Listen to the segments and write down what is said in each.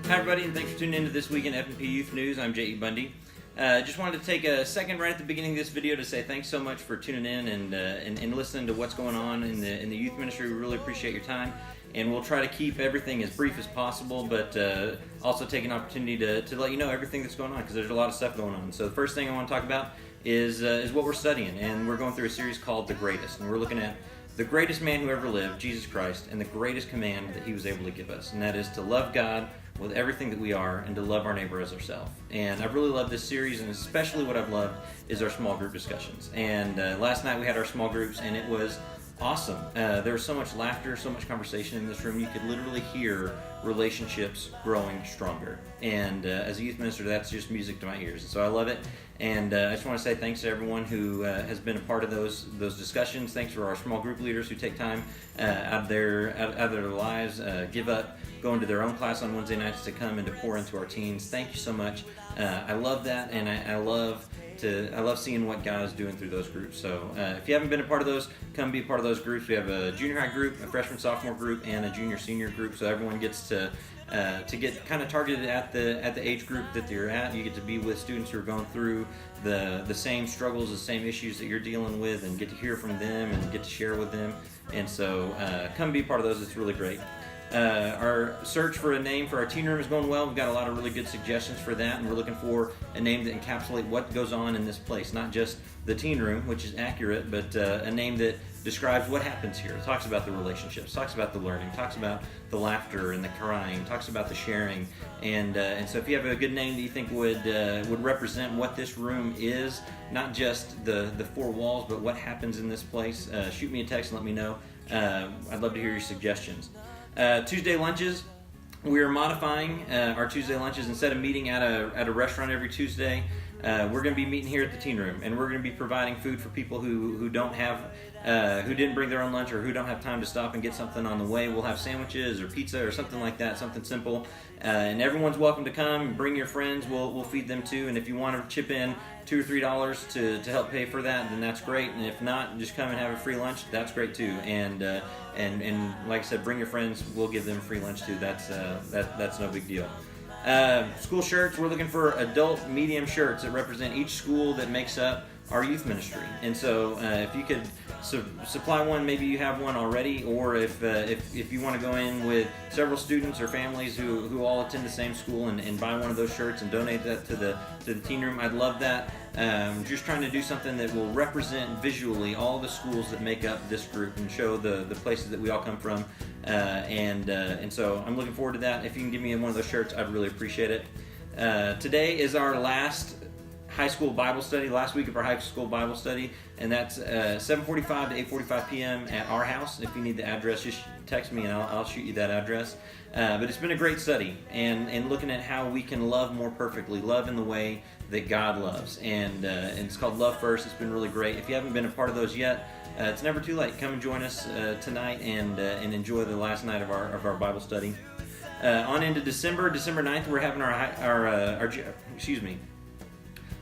Hi everybody, and thanks for tuning into This Week in F&P Youth News. I'm J.E. Bundy. Just wanted to take a second right at the beginning of this video to say thanks so much for tuning in and listening to what's going on in the youth ministry. We really appreciate your time, and we'll try to keep everything as brief as possible, but also take an opportunity to let you know everything that's going on, because there's a lot of stuff going on. So the first thing I want to talk about is what we're studying, and we're going through a series called The Greatest, and we're looking at the greatest man who ever lived, Jesus Christ, and the greatest command that he was able to give us, and that is to love God with everything that we are and to love our neighbor as ourselves. And I've really loved this series, and especially what I've loved is our small group discussions. And last night we had our small groups, and it was awesome. There was so much laughter, so much conversation in this room. You could literally hear relationships growing stronger. And as a youth minister, that's just music to my ears. So I love it. And I just want to say thanks to everyone who has been a part of those discussions. Thanks for our small group leaders who take time out of their lives, give up going to their own class on Wednesday nights to come and to pour into our teens. Thank you so much. I love that, and I love seeing what God is doing through those groups. So if you haven't been a part of those, come be a part of those groups. We have a junior high group, a freshman sophomore group, and a junior senior group. So everyone gets to get kind of targeted at the age group that they're at. You get to be with students who are going through the same struggles, the same issues that you're dealing with, and get to hear from them and get to share with them. And so come be a part of those. It's really great. Our search for a name for our teen room is going well. We've got a lot of really good suggestions for that, and we're looking for a name that encapsulates what goes on in this place. Not just the teen room, which is accurate, but a name that describes what happens here. It talks about the relationships, talks about the learning, talks about the laughter and the crying, talks about the sharing. And so if you have a good name that you think would represent what this room is, not just the four walls, but what happens in this place, shoot me a text and let me know. I'd love to hear your suggestions. Tuesday lunches, we're modifying our Tuesday lunches. Instead of meeting at a restaurant every Tuesday, we're going to be meeting here at the teen room, and we're going to be providing food for people who don't have, who didn't bring their own lunch, or who don't have time to stop and get something on the way. We'll have sandwiches or pizza or something like that, something simple, and everyone's welcome to come. Bring your friends. We'll feed them too. And if you want to chip in $2 or $3 to help pay for that, then that's great. And if not, just come and have a free lunch. That's great too. And like I said, bring your friends. We'll give them free lunch too. That's no big deal. School shirts, we're looking for adult medium shirts that represent each school that makes up our youth ministry. And so if you could supply one, maybe you have one already, or if you want to go in with several students or families who all attend the same school and buy one of those shirts and donate that to the teen room, I'd love that. Just trying to do something that will represent visually all the schools that make up this group and show the places that we all come from. And so I'm looking forward to that. If you can give me one of those shirts, I'd really appreciate it. Today is our last high school Bible study, last week of our high school Bible study, and that's 7:45 to 8:45 p.m. at our house. If you need the address, just text me and I'll shoot you that address. But it's been a great study, and looking at how we can love more perfectly, love in the way that God loves, and it's called Love First. It's been really great. If you haven't been a part of those yet, it's never too late. Come and join us tonight and enjoy the last night of our Bible study. On into December 9th, we're having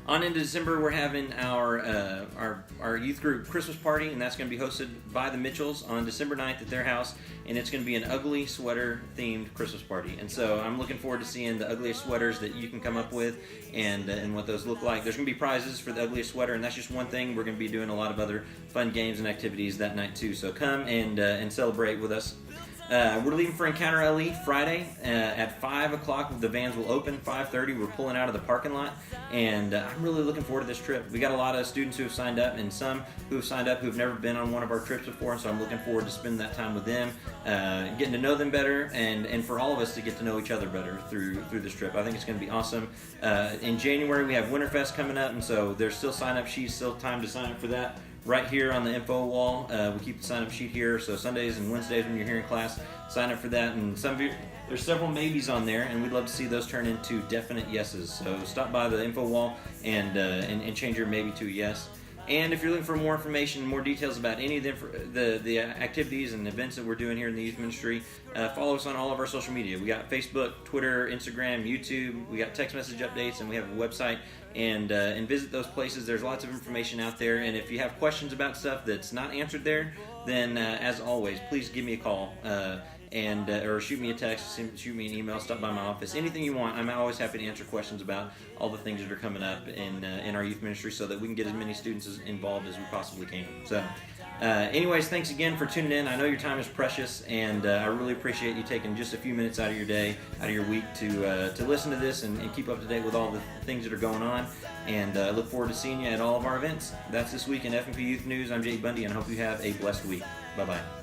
On into December, we're having our youth group Christmas party, and that's going to be hosted by the Mitchells on December 9th at their house, and it's going to be an ugly sweater themed Christmas party. And so I'm looking forward to seeing the ugliest sweaters that you can come up with and what those look like. There's going to be prizes for the ugliest sweater, and that's just one thing. We're going to be doing a lot of other fun games and activities that night too. So come and celebrate with us. We're leaving for Encounter LE Friday at 5 o'clock. The vans will open 5:30. We're pulling out of the parking lot, and I'm really looking forward to this trip. We got a lot of students who have signed up, and some who have signed up who have never been on one of our trips before, and so I'm looking forward to spending that time with them, getting to know them better, and for all of us to get to know each other better through this trip. I think it's going to be awesome. In January, we have Winterfest coming up, and so there's still sign-up sheets, still time to sign up for that. Right here on the info wall, we keep the sign-up sheet here, so Sundays and Wednesdays when you're here in class, sign up for that. And there's several maybes on there, and we'd love to see those turn into definite yeses. So stop by the info wall and change your maybe to a yes. And if you're looking for more information, more details about any of the activities and events that we're doing here in the youth ministry, follow us on all of our social media. We got Facebook, Twitter, Instagram, YouTube. We got text message updates, and we have a website. and visit those places. There's lots of information out there, and if you have questions about stuff that's not answered there, then as always, please give me a call. Or shoot me a text, shoot me an email, stop by my office, anything you want. I'm always happy to answer questions about all the things that are coming up in our youth ministry, so that we can get as many students involved as we possibly can. So anyways, thanks again for tuning in. I know your time is precious, and I really appreciate you taking just a few minutes out of your day, out of your week to listen to this and keep up to date with all the things that are going on. And I look forward to seeing you at all of our events. That's This Week in F&P Youth News. I'm Jay Bundy, and I hope you have a blessed week. Bye-bye.